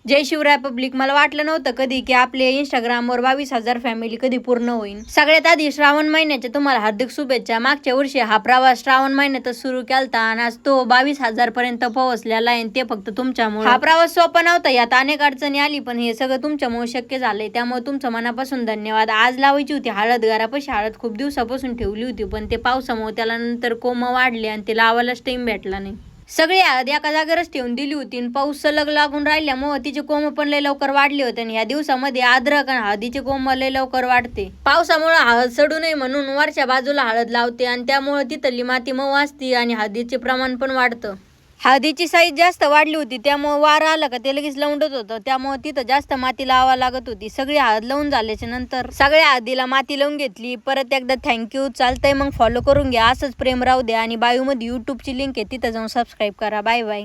जय Shivray public. मला वाटलं नव्हतं कधी की आपले इंस्टाग्रामवर 22,000 फॅमिली कधी पूर्ण होईल. सगळ्यात आधी श्रावण महिन्याच्या तुम्हाला हार्दिक शुभेच्छा. मागच्या वर्षी हा प्रवास श्रावण महिन्यातच सुरू केलता आणि आज तो 22,000 पर्यंत पोहोचलेला आहे. ते फक्त तुमच्यामुळे. हा प्रवास सोपा नव्हता, यात अनेक अडचणी आली, पण हे सगळं तुमच्यामुळे शक्य झालंय. त्यामुळे तुमचं मनापासून धन्यवाद. आज लावायची होती हळद, घरापाशी हळद खूप दिवसापासून ठेवली होती, पण ते पावसामुळे त्याला नंतर कोंब वाढले आणि ते लावायलाच टाइम भेटला नाही. सगळी हळद एका जागेवरच ठेवून दिली होती आणि पाऊस सलग लागून राहिल्यामुळे तिचे कोंब पण लय लवकर वाढले होते. आणि या दिवसामध्ये अद्रक आणि हळदीचे कोंब लय लवकर वाढते. पावसामुळे हळद सडू नये म्हणून वरच्या बाजूला हळद लावते आणि त्यामुळे तिथली माती मऊ असते आणि हळदीचे प्रमाण पण वाढतं. हळदीची साईज जास्त वाढली होती, त्यामुळे वारं आलं का ते लगेच लवंडत होतं, त्यामुळे तिथं जास्त माती लावा लागत होती. सगळी हळद लावून झाल्याच्या नंतर सगळ्या हळदीला माती लावून घेतली. परत एकदा थँक्यू. चालतंय मग फॉलो करून घ्या, असंच प्रेम राहू द्या. आणि बायोमध्ये यूट्यूबची लिंक आहे, तिथं जाऊन सबस्क्राईब करा. Bye bye.